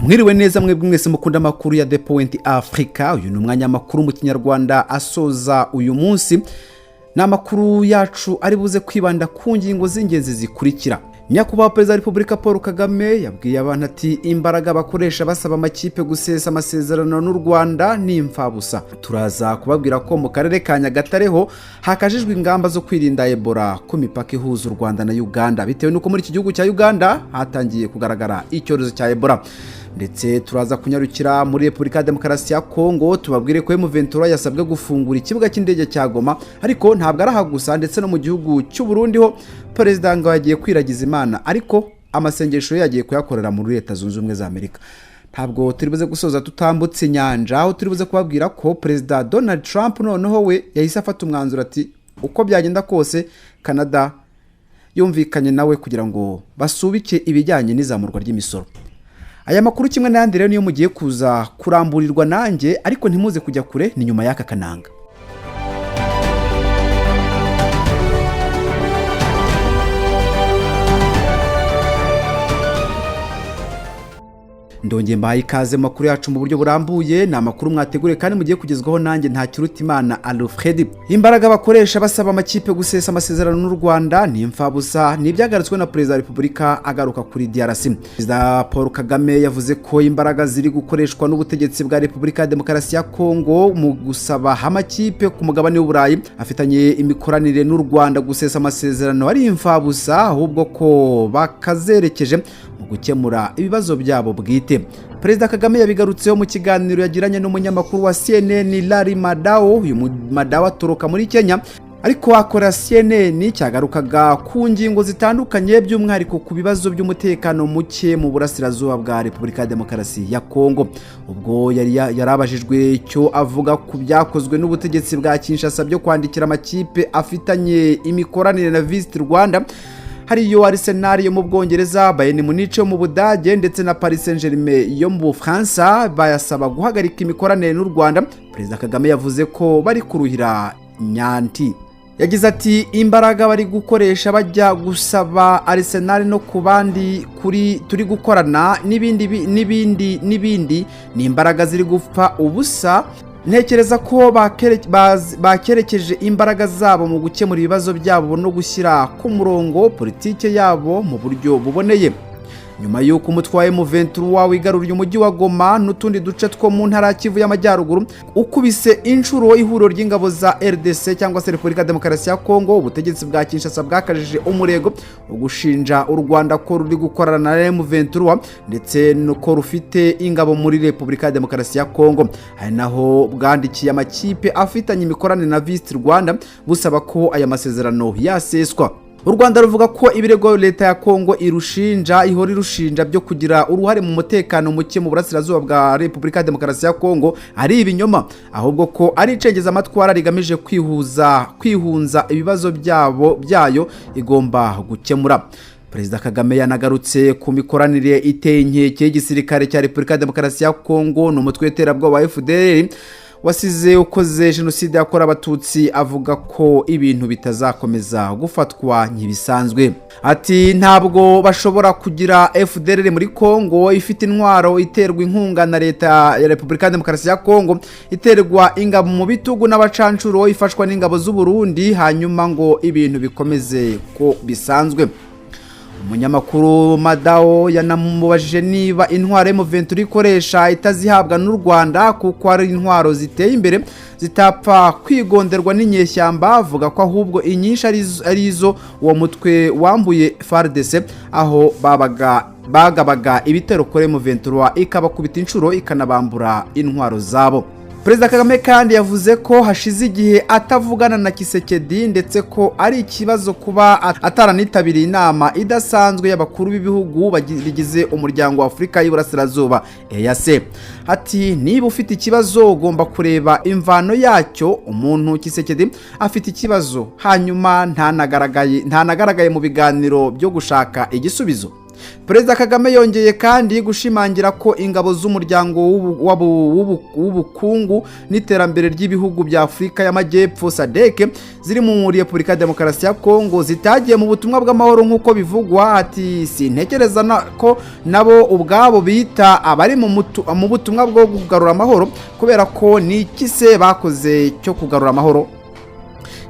Mwiriwe neza mwebwe mwese mukunda makuru ya The Point Africa. Uyu ni umwanya makuru mu Kinyarwanda asoza uyu munsi. Na makuru yacu ari buze kwibanda ku ngingo z'ingenzi zikurikira. Nyakubahwa Perezida wa Repubulika Paul Kagame yabwiye abantu ati imbaraga bakoresha basaba amakipe gusesa amasezerano n'u Rwanda ni imfabusa. Turaza kubabwira ko mu karere ka Nyagatare ho hakajijwe ingamba zo kwirinda Ebola ku mipaka ihuza u Rwanda na Uganda, bitewe nuko muri iki gihugu cya Uganda hatangiye kugaragara icyorezo cya Ebola. Ndetse turaza kunyarukira muri Repubulika ya Demokarasi ya Congo, tubabwire ko M23 yasabwe gufungura ikibuga cy'indege cya Goma, ariko ntabwo arahagusa. Ndetse no mu gihugu cy'u Burundi ho Perezida ngo yagiye kwiragiza Imana, ariko amasengesho yagiye kuyakorera muri Leta Zunze Ubumwe za Amerika. Ntabwo turibuze gusoza tutambutse inyanja, aho turibuze kubabwira ko Perezida Donald Trump noneho we yahise afata umwanzuro ati uko byagenda kose Canada yumvikanye nawe kugira ngo basubike ibijyanye n'izamurwa ry'imisoro. Aya makuru kimwe n'ayandi rero niyo mugiye kuza kuramburirwa nanjye, ariko ntimuze kujya kure, ni nyuma y'aka kananga. Ndongeye mbaye ikaze makuru yacu mu buryo burambuye. Na makuru mwategure kandi mugiye kugezwaho nanjye nta Kirutimana Alfred. Imbaraga bakoresha basaba amakipe gusesa amasezerano n'u Rwanda ni imfabusa, ni ibyagarutswe na Perezida wa Repubulika agaruka kuri DRC. Perezida Paul Kagame yavuze ko imbaraga ziri gukoreshwa n'ubutegetsi bwa Repubulika ya Demokarasi ya Congo mu gusaba amakipe ku mugabane w'Uburayi afitanye imikoranire n'u Rwanda gusesa amasezerano ari imfabusa, ahubwo ko bakazerekeje gukemura ibibazo byabo bwite. Perezida Kagame yabigarutseho mu kiganiro yagiranye n'umunyamakuru wa CNN Larry Madao. Uyu Madao aturuka muri Kenya, ariko akora CNN cyagarukaga ku ngingo zitandukanye, by'umwihariko ku bibazo by'umutekano muke mu burasirazuba bwa Repubulika ya Demokarasi ya Congo. Ubwo yarabajijwe icyo avuga ku byakozwe n'ubutegetsi bwa Kinshasa byo kwandikira amakipe afitanye imikoranire na Visit Rwanda, hariyo Arsenal yo mu Bwongereza, Bayern Munich yo mu Budage, ndetse na Paris Saint-Germain yo mu Bufaransa, bayasaba guhagarika imikoranire n'u Rwanda. Perezida Kagame yavuze ko bari kuruhira nyanti. Yagize ati imbaraga bari gukoresha bajya gusaba Arsenal no kubandi turi gukorana n'ibindi ni imbaraga ziri gupfa ubusa. Ntekereza ko bakerekeje imbaraga zabo mu gukemura ibibazo byabo no gushyira ku murongo politike yabo mu buryo buboneye. Nyuma y'uko umutwe wa M23 wigaruriye umujyi wa Goma n'utundi duce two mu ntara Kivu y'Amajyaruguru ukubise inshuro ihuriro ry'ingabo za RDC cyangwa se Repubulika ya Demokarasi ya Congo, ubutegetsi bwa Kinshasa bwakajije umurego wo gushinja u Rwanda ko ruri gukorana na M23 ndetse nuko rufite ingabo muri Repubulika ya Demokarasi ya Congo. Hari naho bwandikiye amakipe afitanye imikoranire na Visit Rwanda busaba ko aya masezerano yaseswa. U Rwanda ruvuga ko ibirego leta ya Congo ihora irushinja byo kugira uruhare mu mutekano muke mu burasirazuba bwa Repubulika ya Demokarasi ya Congo ari ibinyoma, ahubwo ko ari icengeza amatwara rigamije kwihunza ibibazo byayo igomba gukemura. Perezida Kagame yanagarutse ku mikoranire iteye inkeke y'igisirikare cya Repubulika ya Demokarasi ya Congo n'umutwe w'iterabwoba wa FDLR wasize ukoze jenoside yakora abatutsi, avuga ko ibintu bitazakomeza gufatwa nk'ibisanzwe. Ati ntabwo bashobora kugira FDLR muri Congo ifite intwaro iterwa inkunga na leta ya Repubulika ya Demokarasi ya Congo, iterwa ingabo mu bitugu n'abacancuro, ifashwa n'ingabo z'u Burundi, hanyuma ngo ibintu bikomeze ko bisanzwe. Umunyamakuru Madao yanamubajije niba intwaro M23 ikoresha itazihabwa n'u Rwanda kuko ari intwaro ziteye imbere zitapfa kwigonderwa n'inyeshyamba, avuga ko ahubwo inyinshi ari izo uwo mutwe wambuye FARDC, aho bagabaga ibitero kuri M23 ikabakubita inshuro ikanabambura intwaro zabo. Perezida Kagame kandi yavuze ko hashize igihe atavugana na Kisekedi, ndetse ko ari ikibazo kuba ataranitabiriye inama idasanzwe y'abakuru b'ibihugu bagize umuryango wa Afurika y'Iburasirazuba EAC. Ati niba ufite ikibazo ugomba kureba imvano yacyo. Umuntu Kisekedi afite ikibazo hanyuma ntanagaragaye mu biganiro byo gushaka igisubizo. Perezida Kagame yongeye kandi gushimangira ko ingabo z'umuryango w'ubukungu n'iterambere ry'ibihugu bya Afurika y'Amajyepfo SADC ziri mu Repubulika ya Demokarasi ya Kongo zitagiye mu butumwa bw'amahoro nk'uko bivugwa. Ati sintekereza ko nabo ubwabo bita abari mu butumwa bwo kugarura amahoro, kubera ko ni iki se bakoze cyo kugarura amahoro?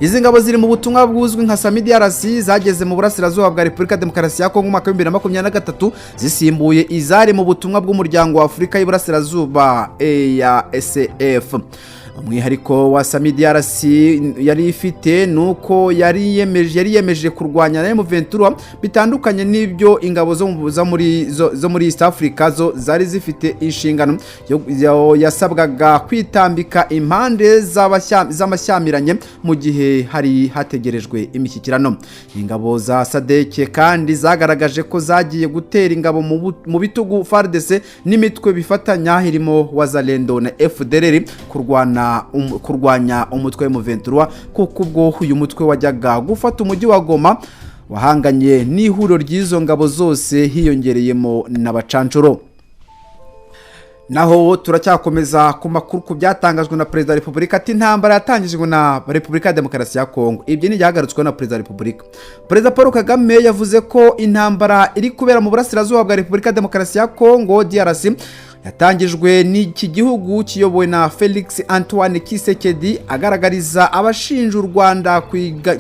Izi ngabo ziri mu butumwa bwuzwi nka SAMIDRC zageze mu burasirazuba bwa Repubulika ya Demokarasi ya Kongo mu mwaka wa 2023 zisimbuye izari mu butumwa bw'umuryango wa Afurika y'Iburasirazuba EASF. Umwihariko wa SAMIDRC yari ifite nuko yari yemeje kurwanya M23 bitandukanye n'ibyo ingabo zo muri East Africa zo zari zifite inshingano yasabwaga kwitambika impande z'amashyamiranye mu gihe hari hategerejwe imishyikirano. Ingabo za SADC kandi zagaragaje ko zagiye gutera ingabo mu bitugu FARDC n'imitwe bifatanya irimo Wazalendo na FDLR kurwanya umutwe wa M23, kuko ubwo uyu mutwe wajyaga gufata umujyi wa Goma wahanganye n'ihuriro ry'izo ngabo zose hiyongereyemo n'abacancuro. Naho turacyakomeza ku makuru ku byatangajwe na Perezida wa Repubulika ati intambara yatangijwe na Repubulika ya Demokarasi ya Kongo. Ibyo ni byagarutswe na Perezida wa Repubulika. Perezida Paul Kagame yavuze ko intambara iri kubera mu burasirazuba bwa Repubulika ya Demokarasi ya Kongo DRC yatangijwe n'iki gihugu kiyobowe na Felix Antoine Tshisekedi, agaragariza abashinja u Rwanda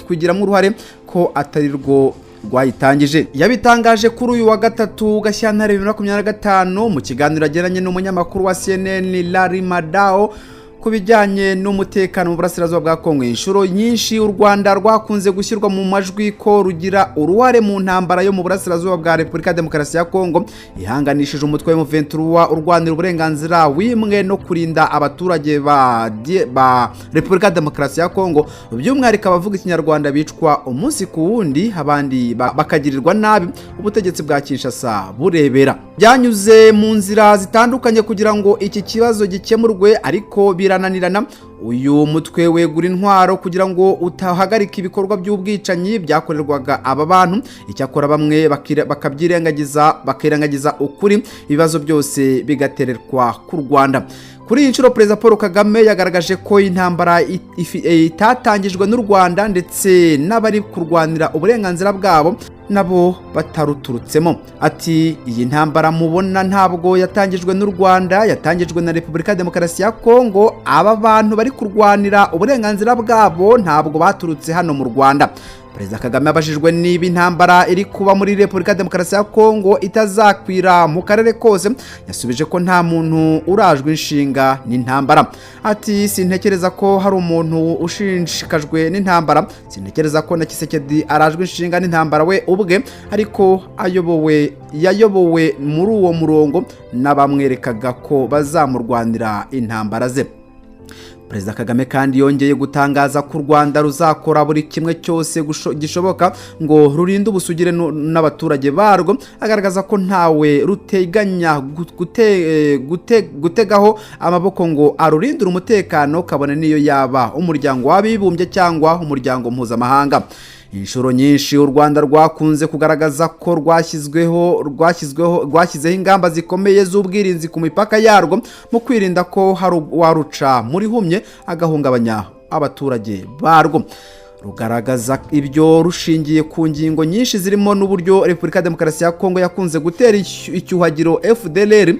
kugiramo uruhare ko atari rwo rwayitangije. Yabitangaje kuri uyu wa gatatu Gashyantare 2025 mu kiganiro yagiranye n'umunyamakuru wa CNN Larry Madao kubijyanye n'umutekano mu burasirazuba bwa Kongo. Inshuro nyinshi u Rwanda rwakunze gushyirwa mu majwi ko rugira uruhare mu ntambara yo mu burasirazuba bwa Repubulika ya Demokarasi ya Kongo ihanganishije umutwe wa M23 urwanira uburenganzira wimwe no kurinda abaturage ba Repubulika ya Demokarasi ya Kongo, by'umwihariko abavuga ikinyarwanda bicwa umunsi ku wundi, abandi bakagirirwa nabi ubutegetsi bwa Kinshasa burebera. Byanyuze mu nzira zitandukanye kugira ngo iki kibazo gikemurwe, ariko birananirana. Uyu mutwe wegura intwaro kugira ngo utahagarika ibikorwa by'ubwicanyi byakorerwaga aba bantu. Icyakora bamwe bakirengagiza ukuri, ibibazo byose bigatererwa ku Rwanda. Kuri iyi nshuro Perezida Paul Kagame yagaragaje ko intambara itatangijwe n'u Rwanda ndetse n'abari kurwanira uburenganzira bwabo nabo bataruturutsemo. Ati iyi ntambara mubona ntabwo yatangijwe n'u Rwanda, yatangijwe na Repubulika ya Demokarasi ya Kongo. Aba bantu bari kurwanira uburenganzira bwabo ntabwo baturutse hano mu Rwanda. Perezida Kagame abajijwe niba intambara iri kuba muri Repubulika ya Demokarasi ya Kongo itazakwira mu karere kose, yasubije ko nta muntu urajwe inshinga n'intambara. Ati sintekereza ko hari umuntu ushishikajwe n'intambara, sintekereza ko na Tshisekedi arajwe inshinga n'intambara we ubwe, ariko yayobowe muri uwo murongo n'abamwerekaga ko bazamurwanira intambara ze. Perezida Kagame kandi yongeye gutangaza ko u Rwanda ruzakora buri kimwe cyose gishoboka ngo rurinde ubusugire n'abaturage barwo, agaragaza ko ntawe ruteganya gutegaho amaboko ngo arurindire umutekano, kabone niyo yaba umuryango w'abibumbye cyangwa umuryango mpuzamahanga. Inshuro nyinshi u Rwanda rwakunze kugaragaza ko rwashyizeho ingamba zikomeye z'ubwirinzi ku mipaka yarwo mu kwirinda ko hari waruca muri humye agahungabanya abaturage barwo. Rugaragaza ibyo rushingiye ku ngingo nyinshi zirimo n'uburyo Repubulika ya Demokarasi ya Kongo yakunze gutera icyuhagiro FDLR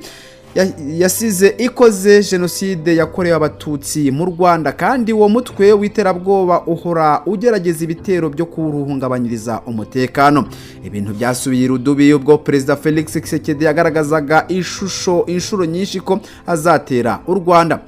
yasize ikoze jenoside yakorewe abatutsi mu Rwanda, kandi uwo mutwe w'iterabwoba uhora ugerageza ibitero byo kuruhungabanyiriza umutekano. Ibintu byasubiye irudubi ubwo Perezida Felix Tshisekedi yagaragazaga inshuro nyinshi ko azatera u Rwanda.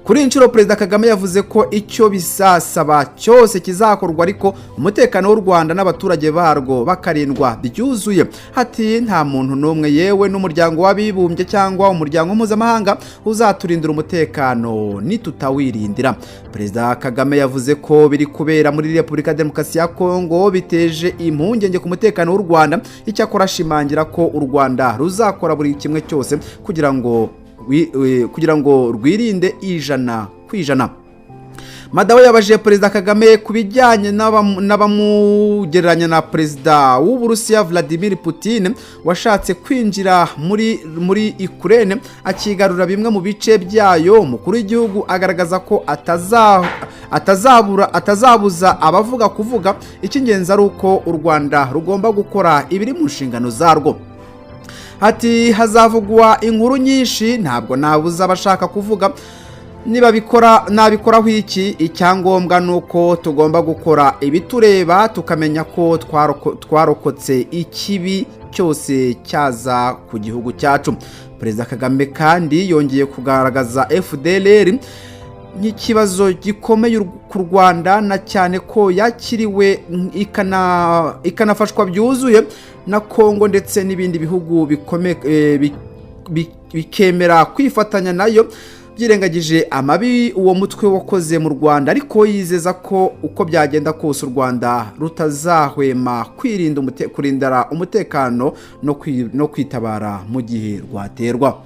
Kuri inshuro Perezida Kagame yavuze ko icyo bisasaba cyose kizakorwa, ariko umutekano w'u Rwanda n'abaturage barwo bakarindwa byuzuye. Hati nta muntu n'umwe yewe n'umuryango w'abibumbye cyangwa umuryango mpuzamahanga uzaturindira umutekano nitutawirindira. Perezida Kagame yavuze ko biri kubera muri Repubulika ya Demokarasi ya Kongo biteje impungenge ku mutekano w'u Rwanda. Icyakora ashimangira ko u Rwanda ruzakora buri kimwe cyose kugira ngo rwirinde ijana ku ijana. Madawe yabajije Perezida Kagame kubijyanye n'abamugereranya na Perezida w'Uburusiya Vladimir Putin washatse kwinjira muri Ukraine akigarura bimwe mu bice byayo. Umukuru w'igihugu agaragaza ko atazabuza abavuga kuvuga, icy'ingenzi ari uko u Rwanda rugomba gukora ibiri mu nshingano zarwo. Ati hazavugwa inkuru nyinshi, ntabwo nabuza abashaka kuvuga, niba nabikoraho iki, icyangombwa nuko tugomba gukora ibitureba tukamenya ko twarokotse ikibi cyose cyaza ku gihugu cyacu. Perezida Kagame kandi yongeye kugaragaza FDLR nk'ikibazo gikomeye ku Rwanda, na cyane ko yakiriwe ikanafashwa byuzuye na Kongo ndetse n'ibindi bihugu bikemera kwifatanya nayo, byirengagije amabi uwo mutwe wakoze mu Rwanda, ariko yizeza ko uko byagenda kose u Rwanda rutazahwema kurindira umutekano no kwitabara mu gihe rwaterwa.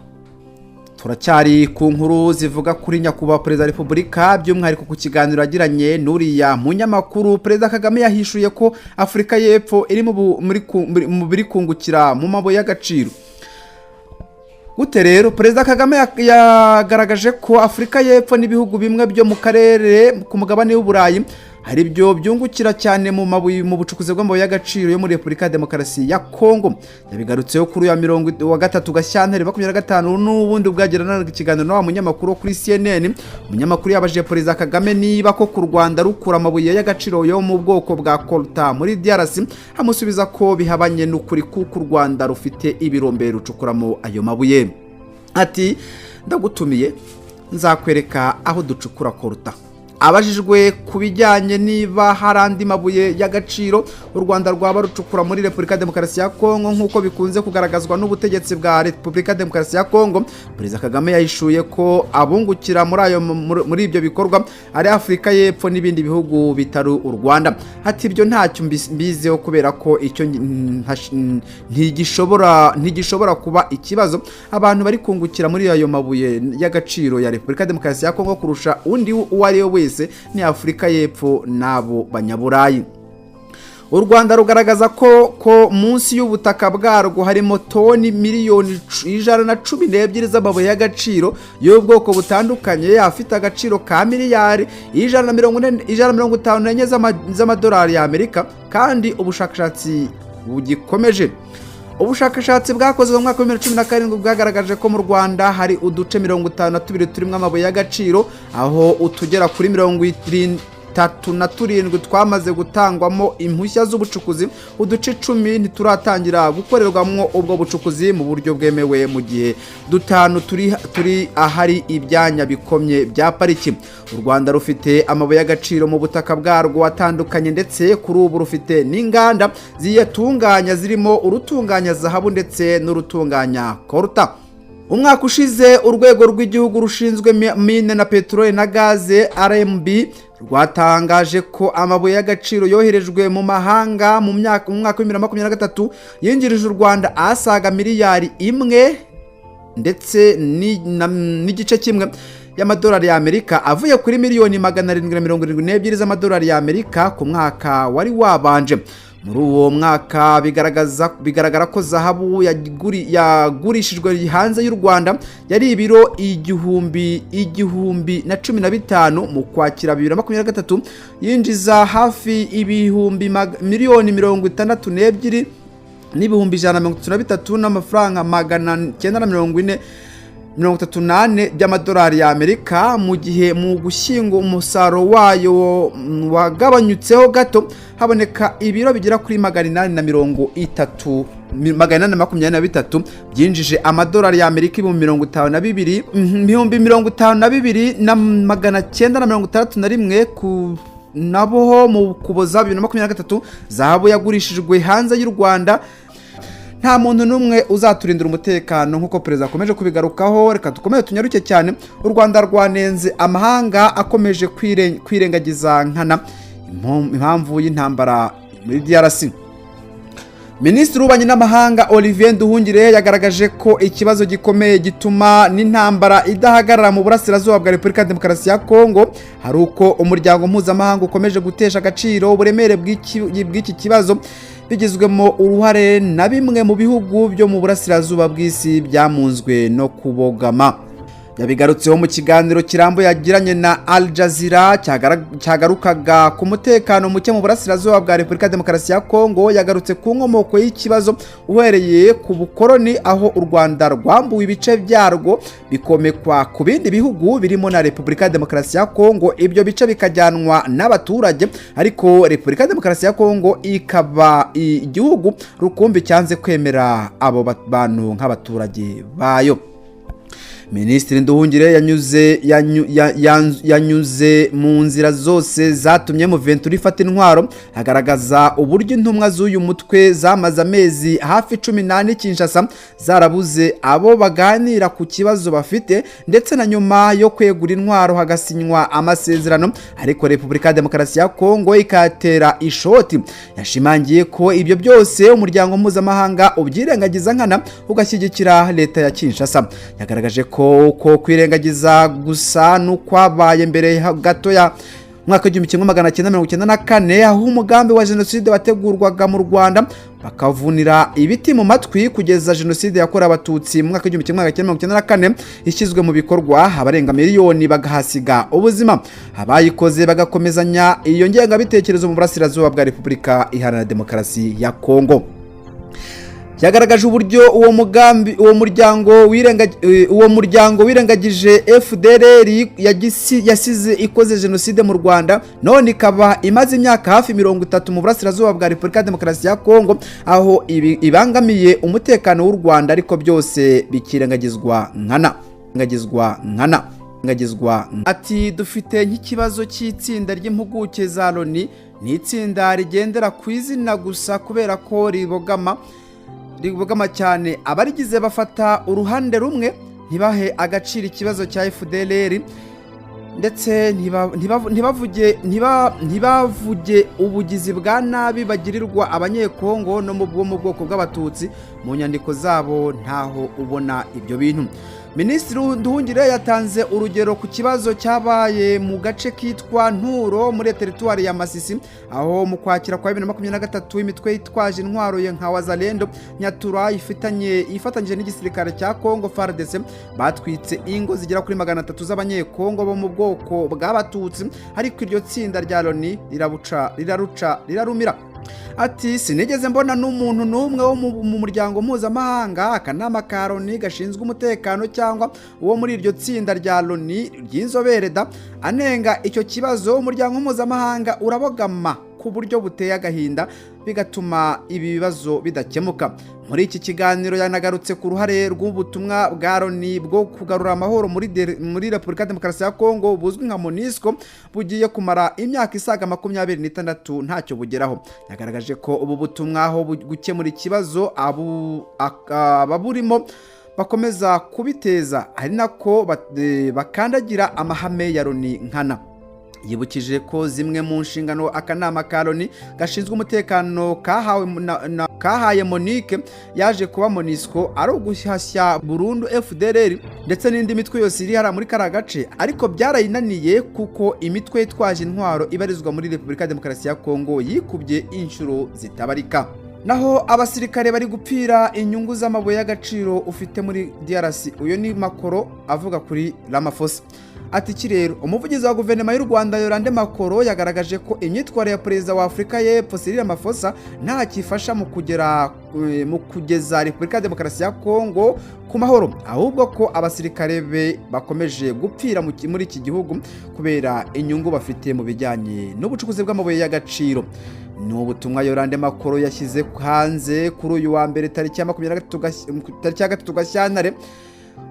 Turacyari ku nkuru zivuga kuri nyakubahwa Perezida wa Repubulika, by'umwihariko ku kiganiro yagiranye n'uriya munyamakuru. Perezida Kagame yahishuye ko Afurika y'Epfo iri mu biri kungukira mu mabuye y'agaciro. Gute rero? Perezida Kagame yagaragaje ko Afurika y'Epfo n'ibihugu bimwe byo mu karere ku mugabane w'Uburayi hari byo byungukira cyane mu bucukuzi bw'amabuye y'agaciro yo muri Repubulika ya Demokarasi ya Kongo. Yabigarutseho kuri ya 23 Gashyantare 2025 n'ubundi bwagirana ikiganiro na wa munyamakuru kuri CNN. Umunyamakuru yabajije Perezida Kagame niba ko ku Rwanda rukura amabuye y'agaciro yo mu bwoko bwa coltan muri DRC, amusubiza ko bihabanye n'ukuri kuko u Rwanda rufite ibirombe rucukuramo ayo mabuye. Ati ndagutumiye nzakwereka aho ducukura coltan. Abajijwe kubijyanye niba hari andi mabuye y'agaciro u Rwanda rwaba rucukura muri Repubulika ya Demokarasi ya Kongo nk'uko bikunze kugaragazwa n'ubutegetsi bwa Repubulika ya Demokarasi ya Kongo, Perezida Kagame yahishuye ko abungukira muri ibyo bikorwa ari Afurika y'Epfo n'ibindi bihugu bitari u Rwanda. Ati ibyo ntacyo mbizeho kubera ko icyo ntigishobora kuba ikibazo. Abantu bari kungukira muri ayo mabuye y'agaciro ya Repubulika ya Demokarasi ya Kongo kurusha undi uwo ari we wese ni Afurika y'Epfo n'abo banyaburayi. U Rwanda rugaragaza ko munsi y'ubutaka bwarwo harimo toni miliyoni 112 z'amabuye y'agaciro y'ubwoko butandukanye, afite agaciro ka miliyari 150 z'amadolari y'Amerika, kandi ubushakashatsi bugikomeje. Ubushakashatsi bwakozwe mu mwaka wa 2017 bwagaragaje ko mu Rwanda hari uduce 52 turimo amabuye y'agaciro, aho utugera kuri 37 twamaze gutangwamo impushya z'ubucukuzi. Uduce 10 ntituratangira gukorerwamo ubwo bucukuzi mu buryo bwemewe, mu gihe 5 turi ahari ibyanya bikomye bya pariki. U Rwanda rufite amabuye y'agaciro mu butaka bwarwo atandukanye, ndetse kuri ubu rufite n'inganda ziyatunganya zirimo urutunganya zahabu ndetse n'urutunganya coltan. Umwaka ushize urwego rw'igihugu rushinzwe mine na peteroli na gaze RMB rwatangaje ko amabuye y'agaciro yoherejwe mu mahanga mu mwaka wa 2023 yinjirije u Rwanda asaga miliyari 1 ndetse n'igice kimwe y'amadolari y'Amerika, avuye kuri miliyoni 772 z'amadolari y'Amerika ku mwaka wari wabanje. Muri uwo mwaka bigaragara ko zahabu yagurishijwe hanze y'u Rwanda yari ibiro 1015 mu Kwakira 2023, yinjiza hafi miliyoni 62 n'ibihumbi 133 n'amafaranga 938 by'amadolari y'Amerika, mu gihe mu gushyingo umusaruro wayo wagabanyutseho gato, haboneka ibiro bigera kuri 823 byinjije amadolari y'Amerika ibihumbi 52,961 nabo mu Kuboza 2023 zahabu yagurishijwe hanze y'u Rwanda. Nta muntu numwe uzaturindira umutekano nk'uko perezida akomeje kubigarukaho. Reka dukomeze tunyaruke cyane. U Rwanda rwanenze amahanga akomeje kwirengagiza nkana impamvu y'intambara muri DRC. Minisitiri w'Ububanyi n'Amahanga Olivier Nduhungire yagaragaje ko ikibazo gikomeye gituma n'intambara idahagarara mu burasirazuba bwa Repubulika Demokarasi ya Kongo hari uko umuryango mpuzamahanga ukomeje gutesha agaciro uburemere bw'iki kibazo bigizwemo uruhare na bimwe mu bihugu byo mu burasirazuba bw'isi byamunzwe no kubogama. Yabigarutseho mu kiganiro kirambuye yagiranye na Al Jazeera cyagarukaga ku mutekano muke mu burasirazuba bwa Repubulika Demokarasi ya Kongo. Yagarutse ku nkomoko y'ikibazo uhereye ku bukoroni aho u Rwanda rwambuwe ibice byarwo bikomekwa ku bindi bihugu birimo na Repubulika Demokarasi ya Kongo, ibyo bice bikajyanwa n'abaturage, ariko Repubulika Demokarasi ya Kongo ikaba igihugu rukumbi cyanze kwemera abo bantu nk'abaturage bayo. Minisitiri Nduhungire yanyuze mu nzira zose zatumye M23 ifata intwaro, agaragaza uburyo intumwa z'uyu mutwe zamaze amezi hafi 18 Kinshasa zarabuze abo baganira ku kibazo bafite, ndetse na nyuma yo kwegura intwaro hagasinywa amasezerano, ariko Repubulika Demokarasi ya Kongo ikatera ishoti. Yashimangiye ko ibyo byose umuryango mpuzamahanga ubyirengagiza nkana ugashyigikira leta ya Kinshasa. Yagaragaje ko kwirengagiza gusa n'ukwabaye mbere gato ya mwaka 1994 aho umugambi wa jenoside wategurwaga mu Rwanda bakavunira ibiti mu matwi kugeza jenoside yakorewe abatutsi mu mwaka 1994 ishyizwe mu bikorwa, abarenga miliyoni bagahasiga ubuzima, abayikoze bagakomezanya iyo ngengabitekerezo mu burasirazuba bwa Repubulika Iharanira Demokarasi ya Kongo. Yagaragaje uburyo uwo muryango wirengagije FDLR yasize ikoze jenoside mu Rwanda, none ikaba imaze imyaka hafi 30 mu burasirazuba bwa Repubulika Demokarasi ya Kongo, aho ibangamiye umutekano w'u Rwanda, ariko byose bikirengagizwa nkana. Ati dufite nk'ikibazo cy'itsinda ry'impuguke za Loni, ni itsinda rigendera ku izina gusa kubera ko ribogama cyane abarigize bafata uruhande rumwe, ntibahe agaciro ikibazo cya FDLR, ndetse ntibavuge ubugizi bwa nabi bagirirwa abanyekongo no mu bwoko bw'abatutsi. Mu nyandiko zabo ntaho ubona ibyo bintu. Minisitiri Nduhungire yatanze urugero ku kibazo cyabaye mu gace kitwa Nturo muri teritwari ya Masisi, aho mu kwakira kwa 2023 imitwe yitwaje intwaro nka Wazalendo Nyatura ifatanyije n'igisirikare cya Kongo FARDC batwitse ingo zigera kuri 300 z'abanyekongo bo mu bwoko bw'abatutsi, ariko iryo tsinda rya Loni rirarumira. Ati sinigeze mbona n'umuntu n'umwe wo mu muryango mpuzamahanga, akanama ka Loni gashinzwe umutekano cyangwa uwo muri iryo tsinda rya Loni ry'inzobere anenga icyo kibazo. Umuryango mpuzamahanga urabogama ku buryo buteye agahinda, bigatuma ibi bibazo bidakemuka. Muri iki kiganiro yanagarutse ku ruhare rw'ubutumwa bwa Loni bwo kugarura amahoro muri Repubulika Demokarasi ya Kongo buzwi nka MONUSCO, bugiye kumara imyaka isaga 26 ntacyo bugeraho. Yagaragaje ko ubu butumwa aho gukemura ikibazo ababurimo bakomeza kubiteza, ari nako bakandagira amahame ya Loni nkana. Yibukije ko zimwe mu nshingano akanama ka Loni gashinzwe umutekano kahaye Monique yaje kuba MONUSCO ari uguhashya burundu FDLR ndetse n'indi mitwe yose iri hara muri karagace, ariko byarayinaniye kuko imitwe yitwaje intwaro ibarizwa muri Repubulika Demokarasi ya Kongo yikubye inshuro zitabarika. Naho abasirikare bari gupfira inyungu z'amabuye y'agaciro ufite muri DRC. Uyo ni Makoro avuga kuri Ramaphosa. Ati kirero umuvugizi wa guverinoma y'u Rwanda Yorande Makoro yagaragaje ko imyitwarire ya perezida wa Afrika y'Epfo Cyril Ramaphosa nta kifasha mu kugeza Repubulika Demokarasi ya Kongo ku mahoro, ahubwo ko abasirikare be bakomeje gupfira muri iki gihugu kubera inyungu bafite mu bijyanye n'ubucukuzi bw'amabuye y'agaciro. Ni ubutumwa Yorande Makoro yashyize hanze kuri uyu wa mbere tariki ya 23 Gashyantare.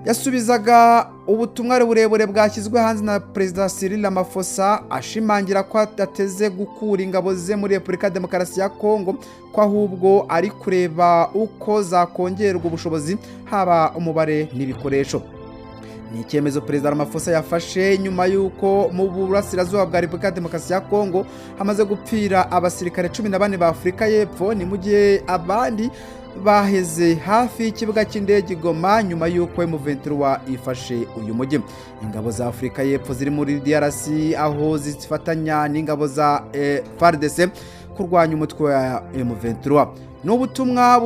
Yasubizaga ubutumwa burebure bwashyizwe hanze na Perezida Cyril Ramaphosa, ashimangira ko atateze gukura ingabo ze muri Repubulika Demokarasi ya Kongo, ko ahubwo ari kureba uko zakongerwa ubushobozi haba umubare n'ibikoresho. ni icyemezo Perezida Ramaphosa yafashe nyuma y'uko mu burasirazuba bwa Repubulika ya Demokarasi ya Kongo hamaze gupfira abasirikare 14 ba Afurika y'Epfo, ni mu gihe abandi baheze hafi y'ikibuga cy'indege Goma nyuma y'uko M23 ifashe uyu mujyi. Ingabo za Afurika y'Epfo ziri muri DRC aho zifatanya n'ingabo za FARDC kurwanya umutwe wa M23. N'ubutumwa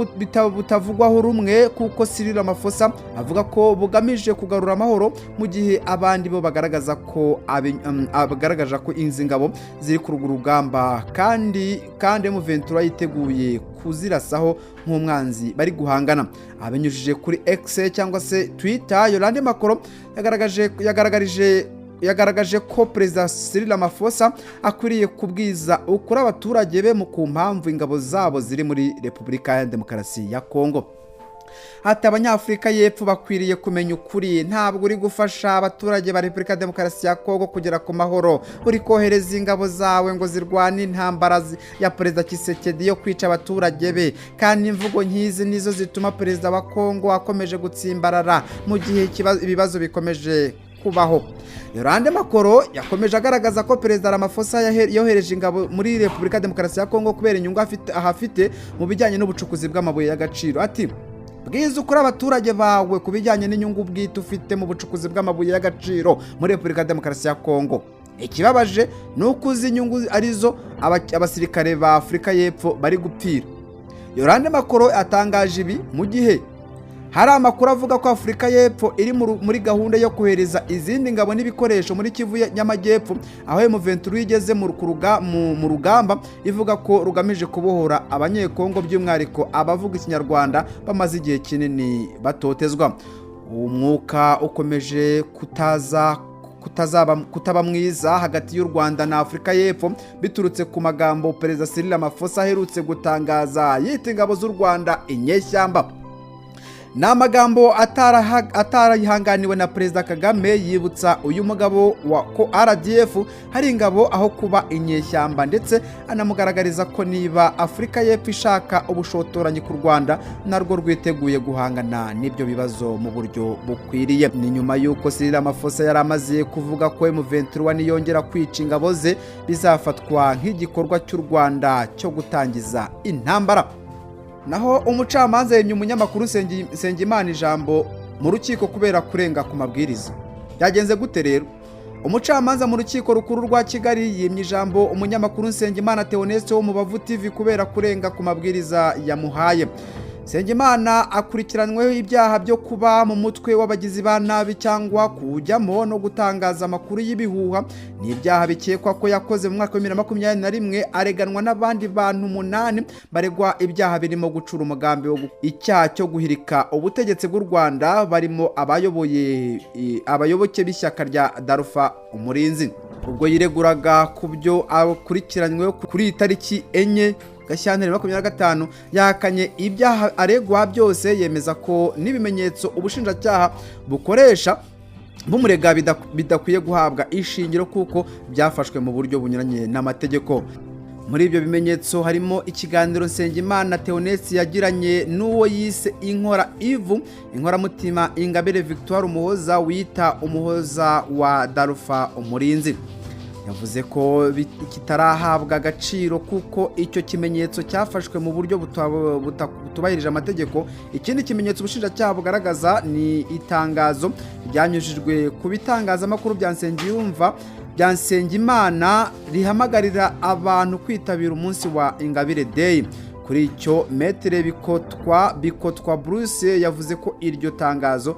butavugwaho rumwe kuko Cyril Ramaphosa avuga ko bugamije kugarura amahoro mu gihe abandi bo bagaragaza ko inzi ngabo ziri ku rugamba kandi M23 yiteguye kuzirasaho nk'umwanzi bari guhangana. Abinyujije kuri X cyangwa se Twitter, Yolande Makoro yagaragaje ko Perezida Cyril Ramaphosa akwiriye kubwiza ukuri abaturage be mu kumpamvu ingabo zabo ziri muri Repubulika ya Demokarasi ya Kongo. Ati abanyafurika y'Epfo bakwiriye kumenya ukuri, ntabwo uri gufasha abaturage ba Repubulika ya Demokarasi ya Kongo kugera ku mahoro, uri kohereza ingabo zawe ngo zirwane intambara ya Perezida Tshisekedi yo kwica abaturage be, kandi imvugo nkizi nizo zituma Perezida wa Kongo akomeje gutsimbarara mu gihe ibibazo bikomeje kubaho. Yolande Makoro yakomeje agaragaza ko Perezida Ramaphosa yohereje ingabo muri Repubulika ya Demokarasi ya Kongo kubera inyungu afite mu bijyanye n'ubucukuzi bw'amabuye y'agaciro. Ati bwiza ukuri abaturage bawe ku bijyanye n'inyungu bwite ufite mu bucukuzi bw'amabuye y'agaciro muri Repubulika ya Demokarasi ya Kongo. Ikibabaje ni uko uzi inyungu arizo abasirikare ba Afurika y'Epfo bari gupfira. Yolande Makoro atangaje ibi mu gihe hari amakuru avuga ko Afurika y'Epfo iri muri gahunda yo kohereza izindi ngabo n'ibikoresho muri Kivu y'Amajyepfo, aho M23 igeze mu rugamba ivuga ko rugamije kubohora abanyekongo by'umwihariko abavuga ikinyarwanda bamaze igihe kinini batotezwa. Umwuka ukomeje kutaba mwiza hagati y'u Rwanda na Afurika y'Epfo biturutse ku magambo Perezida Cyril Ramaphosa aherutse gutangaza yita ingabo z'u Rwanda inyeshyamba. Ni amagambo atarayihanganiwe na Perezida Kagame, yibutsa uyu mugabo ko RDF hari ingabo aho kuba inyeshyamba, ndetse anamugaragariza ko niba Afurika y'Epfo ishaka ubushotoranyi ku Rwanda narwo rwiteguye guhangana n'ibyo bibazo mu buryo bukwiriye. Ni nyuma y'uko Cyril Ramaphosa yari amaze kuvuga ko M23 niyongera kwica ingabo ze bizafatwa nk'igikorwa cy'u Rwanda cyo gutangiza intambara. Naho umucamanza yemye umunyamakuru Nsengimana ijambo mu rukiko kubera kurenga ku mabwiriza. Byagenze gute rero? Umucamanza mu rukiko rukuru rwa Kigali yemye ijambo umunyamakuru Nsengimana Theoneste wo mu Bavu TV kubera kurenga ku mabwiriza yamuhaye. Nsengimana akurikiranweho ibyaha byo kuba mu mutwe w'abagizi ba nabi cyangwa kujyamo no gutangaza amakuru y'ibihuha. Ni ibyaha bikekwa ko yakoze mu mwaka wa 2021, areganwa n'abandi bantu 8 baregwa ibyaha birimo gucura umugambi wo icyaha cyo guhirika ubutegetsi bw'u Rwanda, barimo abayoboke b'ishyaka rya Darufa Umurinzi. Ubwo yireguraga ku byo akurikiranyweho kuri tariki 4 Gashyantare 2025, yakanye ibyaha aregwa byose, yemeza ko n'ibimenyetso ubushinjacyaha bukoresha bumurega bidakwiye guhabwa ishingiro kuko byafashwe mu buryo bunyuranye n'amategeko. Muri ibyo bimenyetso harimo ikiganiro Nsengimana Theoneste yagiranye n'uwo yise inkoramutima Ingabire Victoire Umuhoza wita umuhoza wa Darufa Umurinzi. Yavuze ko kitarahabwa agaciro kuko icyo kimenyetso cyafashwe mu buryo butubahirije amategeko. Ikindi kimenyetso ubushinjacyaha bugaragaza ni itangazo ryanyujijwe ku bitangazamakuru bya Nsengimana rihamagarira abantu kwitabira umunsi wa Ingabire Day. Kuri icyo Metre Bikotwa Bruce yavuze ko iryo tangazo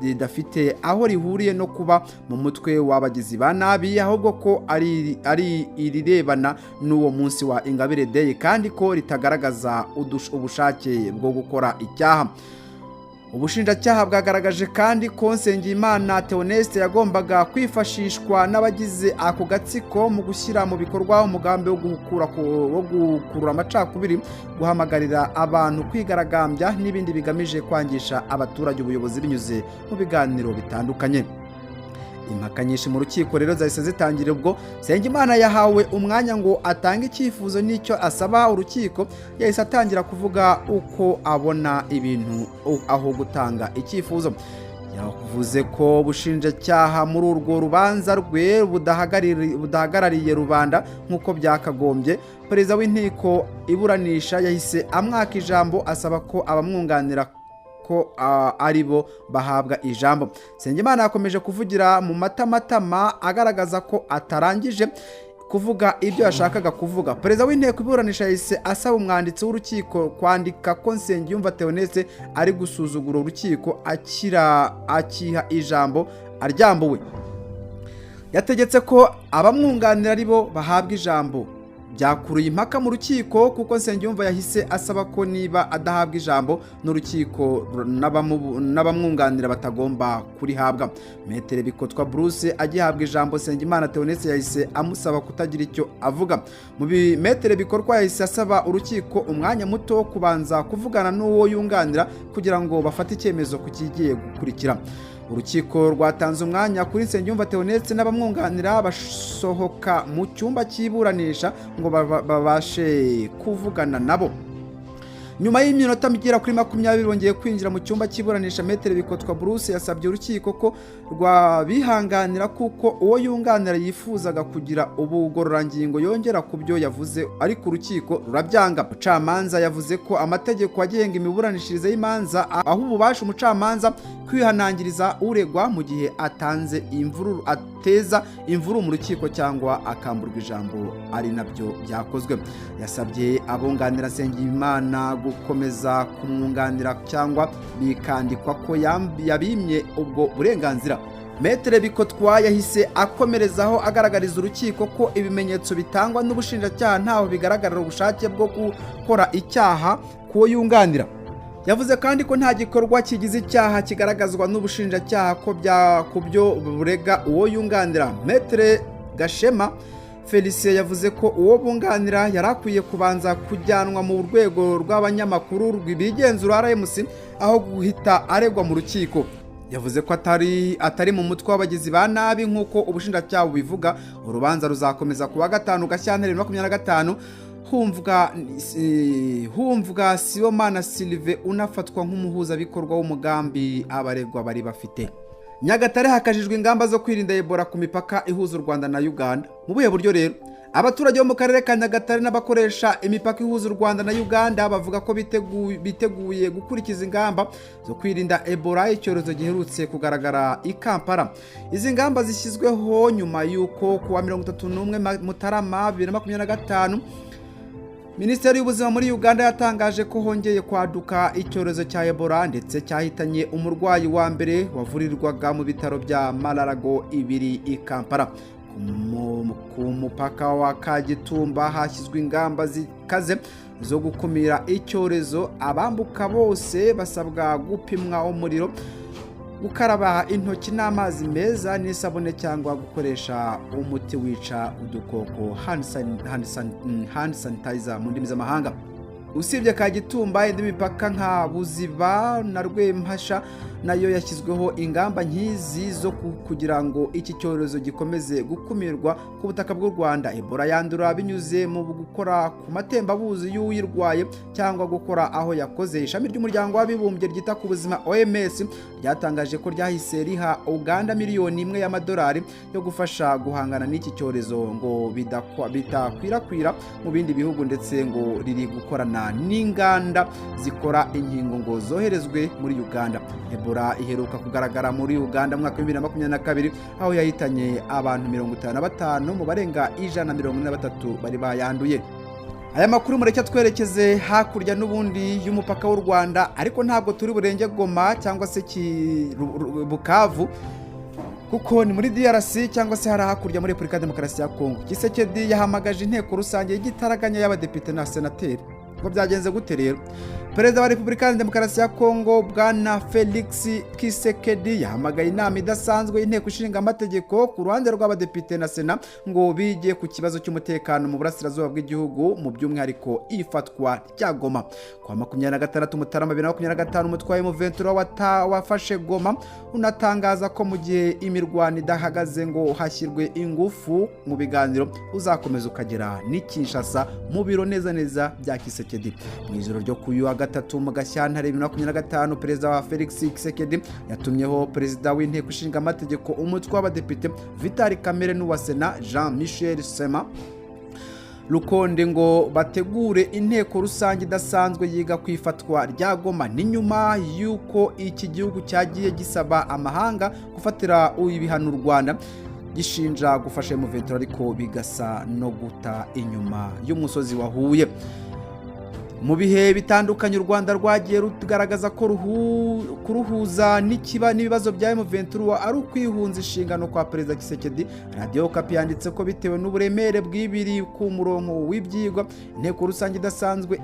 ridafite aho rihuriye no kuba mu mutwe w'abagizi ba nabi, ahubwo ko ari irirebana n'uwo munsi wa Ingabire Day, kandi ko ritagaragaza ubushake bwo gukora icyaha. Ubushinjacyaha bwagaragaje kandi ko Nsengimana Theoneste yagombaga kwifashishwa n'abagize ako gatsiko mu gushyira mu bikorwa umugambi wo gukurura amacakubiri, guhamagarira abantu kwigaragambya n'ibindi bigamije kwangisha abaturage ubuyobozi binyuze mu biganiro bitandukanye. Impaka nyinshi mu rukiko rero zahise zitangira ubwo Nsengimana yahawe umwanya ngo atange icyifuzo n'icyo asaba urukiko. Yahise atangira kuvuga uko abona ibintu aho gutanga icyifuzo. yavuze ko ubushinjacyaha muri urwo rubanza rwe budahagarariye rubanda nk'uko byakagombye. Perezida w'inkiko iburanisha yahise amwaka ijambo asaba ko abamwunganira ko ari bo bahabwa ijambo. Nsengimana yakomeje kuvugira mu matamatama agaragaza ko atarangije kuvuga ibyo yashakaga kuvuga. Perezida w'inteko iburanisha yahise asaba umwanditsi w'urukiko kwandika ko Nsengiyumva Theoneste ari gusuzugura urukiko akiha ijambo aryambuwe. Yategetse ko abamwunganira ari bo bahabwa ijambo. Byakuruye impaka mu rukiko kuko Nsengiyumva yahise asaba ko niba adahabwa ijambo n'urukiko n'abamwunganira batagomba kurihabwa. Metere Bikotwa Bruce agihabwa ijambo, Nsengimana Theoneste yahise amusaba kutagira icyo avuga. Mu Metere Bikorwa yahise asaba urukiko umwanya muto wo kubanza kuvugana n'uwo yunganira kugira ngo bafate icyemezo ku kigiye gukurikira. Urukiko rwatanze umwanya kuri Nsengiyumva Theoneste n'abamwunganira basohoka mu cyumba cy'iburanisha ngo babashe kuvugana nabo. Nyuma y'iminota migera kuri 20 bongeye kwinjira mu cyumba cy'iburanisha, Metere Bikotwa Bruce yasabye urukiko ko rwabihanganira kuko uwo yunganira yifuzaga kugira ubugororangingo yongera ku byo yavuze, ariko urukiko rurabyanga. Umucamanza yavuze ko amategeko agenga imiburanishirize y'imanza aho ububasha umucamanza kwihanangiriza uregwa mu gihe ateza imvururu mu rukiko cyangwa akamburwa ijambo ari nabyo byakozwe. Yasabye abunganira Nsengimana gukomeza kumwunganira cyangwa bikandikwa ko yabimye ubwo burenganzira. Metere Bikotwa yahise akomerezaho agaragariza urukiko ko ibimenyetso bitangwa n'ubushinjacyaha ntaho bigaragarira ubushake bwo gukora icyaha kuwo yunganira. Yavuze kandi ko nta gikorwa kigize icyaha kigaragazwa n'ubushinjacyaha ku byo burega uwo yunganira. Metere Gashema Felicien yavuze ko uwo bunganira yarakwiye kubanza kujyanwa mu rwego rw'abanyamakuru rw'ibigenzura RMC aho guhita aregwa mu rukiko. Yavuze ko atari mu mutwe w'abagizi ba nabi nk'uko ubushinjacyaha bubivuga. Urubanza ruzakomeza kuwa 5 Gashyantare 2025. Humvwa Sibomana Sylve unafatwa nk'umuhuzabikorwa w'umugambi abaregwa bari bafite. Nyagatare hakajijwe ingamba zo kwirinda Ebola ku mipaka ihuza u Rwanda na Uganda. Mu buhe buryo rero? Abaturage bo mu karere ka Nyagatare n'abakoresha imipaka ihuza u Rwanda na Uganda bavuga ko biteguye gukurikiza ingamba zo kwirinda Ebola, icyorezo giherutse kugaragara i Kampala. Izi ngamba zishyizweho nyuma y'uko kuwa 31 Mutarama 2025 Minisiteri y'Ubuzima muri Uganda yatangaje ko hongeye kwaduka icyorezo cya Ebola ndetse cyahitanye umurwayi wa mbere wavurirwaga mu bitaro bya Malarago 2 i Kampala. Ku mupaka wa Kagitumba hashyizwe ingamba zikaze zo gukumira icyorezo. Abambuka bose basabwa gupimwa umuriro, gukaraba intoki n'amazi meza n'isabune cyangwa gukoresha umuti wica udukoko hand sanitizer mu ndimi z'amahanga. Usibye Kagitumba, indi mipaka nka Buziba na Rwempasha nayo yashyizweho ingamba nk'izi zo kugira ngo iki cyorezo gikomeze gukumirwa ku butaka bw'u Rwanda. Ebola yandura binyuze mu gukora ku matembabuzi y'uyirwaye cyangwa gukora aho yakoze. Ishami ry'umuryango w'abibumbye ryita ku buzima OMS ryatangaje ko ryahise riha Uganda miliyoni 1 y'amadolari yo gufasha guhangana n'iki cyorezo ngo bitakwirakwira mu bindi bihugu, ndetse ngo riri gukorana n'inganda zikora inkingo ngo zoherezwe muri Uganda. Ebola iheruka kugaragara muri Uganda mu mwaka wa 2022 aho yahitanye abantu 55 mu barenga 143 bari bayanduye. Aya makuru mureke twerekeze hakurya n'ubundi y'umupaka w'u Rwanda, ariko ntabwo turi burenge Goma cyangwa se Bukavu kuko ni muri DRC cyangwa se hari hakurya muri Repubulika Demokarasi ya Kongo. Kisekedi yahamagaje inteko rusange y'igitaraganya y'abadepite na senateri. Ngo byagenze gute rero? Perezida wa Repubulika Demokarasi ya Kongo Bwana Felix Kisekedi yahamagaye inama idasanzwe y'inteko ishinga amategeko ku ruhande rw'abadepite na sena ngo bige ku kibazo cy'umutekano mu burasirazuba bw'igihugu, mu by'umwihariko ifatwa rya Goma. Kwa 26 Mutarama 2025 umutwe wa M23 wafashe Goma unatangaza ko mu gihe imirwano idahagaze ngo hashyirwe ingufu mu biganiro uzakomeza ukagera ni Kinshasa mu biro neza bya Kisekedi. Tshisekedi. Mu ijoro ryo ku wa gatatu mu Gashyantare 2025 perezida wa Felix Tshisekedi yatumyeho perezida w'inteko ishinga amategeko umutwe w'abadepite Vital Kamerhe n'uwa Sena Jean Michel Sema Lukonde ngo bategure inteko rusange idasanzwe yiga kwifatwa rya Goma ni nyuma yuko iki gihugu cyagiye gisaba amahanga gufatira ibihano u Rwanda gishinja gufasha M23 ariko bigasa no guta inyuma y'umusozi wa Huye. Mu bihe bitandukanye u Rwanda rwagiye rugaragaza ko kuruhuza n'ibibazo bya M23 ari ukwihunza inshingano kwa perezida Tshisekedi. Radio Okapi yanditse ko bitewe n'uburemere bw'ibiri ku murongo w'ibyigwa inteko rusange idasanzwe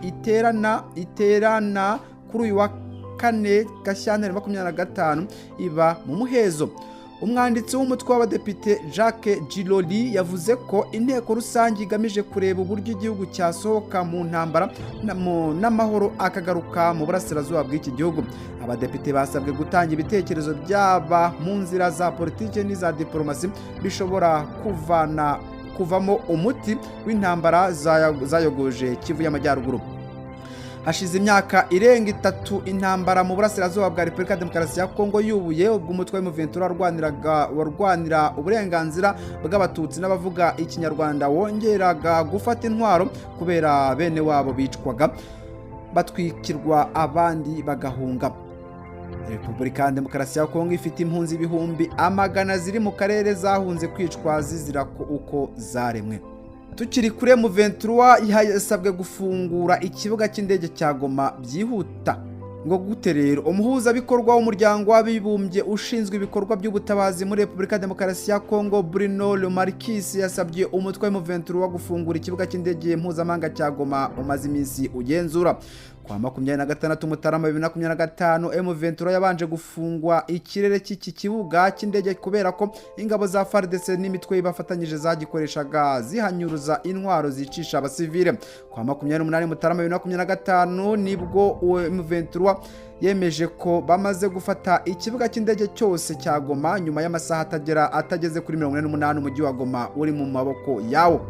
iterana kuri uyu wa 4 Gashyantare 2025 iba mu muhezo. Umwanditsi w'umutwe w'abadepite Jacques Giloli yavuze ko inteko rusange igamije kureba uburyo igihugu cyasohoka mu ntambara n'amahoro akagaruka mu burasirazuba bw'iki gihugu. Abadepite basabwe gutanga ibitekerezo byaba mu nzira za politike n'iza diplomasi bishobora kuvamo umuti w'intambara zayogoje Kivu y'Amajyaruguru. Hashize imyaka irenga 3 intambara mu burasirazuba bwa Repubulika Demokarasi ya Kongo yubuye ubwo umutwe w'M23 warwanira uburenganzira bw'abatutsi n'abavuga ikinyarwanda wongeraga gufata intwaro kubera bene wabo bicwaga batwikirwa abandi bagahunga. Repubulika Demokarasi ya Kongo ifite impunzi ibihumbi amagana ziri mu karere zahunze kwicwa zizira uko zaremwe. Tukiri kure M23 yasabwe gufungura ikibuga cy'indege cya Goma byihuta. Ngo gute rero umuhuza bikorwa w'umuryango w'abibumbye ushinzwe ibikorwa by'ubutabazi muri Repubulika Demokarasi ya Kongo Bruno Le Marquis yasabye umutwe wa M23 gufungura ikibuga cy'indege mpuzamahanga cya Goma umaze iminsi ugenzura. Kwa 26 Mutarama 2025 M23 yabanje gufungwa ikirere cy'iki kibuga cy'indege kubera ko ingabo za FARDC n'imitwe bafatanyije zagikoreshaga zihanyuruza intwaro zicisha abasivile. Kwa 28 Mutarama 2025 nibwo M23 yemeje ko bamaze gufata ikibuga cy'indege cyose cya Goma nyuma y'amasaha atageze kuri 48 umujyi wa Goma uri mu maboko yawo.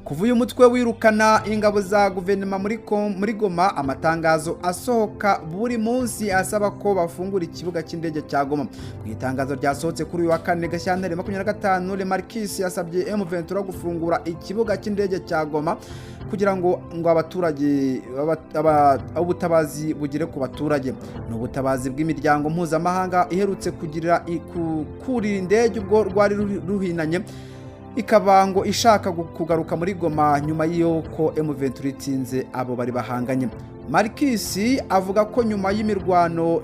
Kuva uyu mutwe wirukana ingabo za guverinoma muri Goma, amatangazo asohoka buri munsi asaba ko bafungura ikibuga cy'indege cya Goma. Mu itangazo ryasohotse kuri uyu wa 4 Gashyantare 2025 Le Marquis yasabye M23 gufungura ikibuga cy'indege cya Goma kugira ngo abaturage ubutabazi bugire ku baturage. Ni ubutabazi bw'imiryango mpuzamahanga iherutse kurira indege ubwo rwari ruhinanye ikabango ishaka kugaruka muri Goma nyuma y'uko M23 itinze abo bari bahanganye. Marquis avuga ko nyuma y'imirwano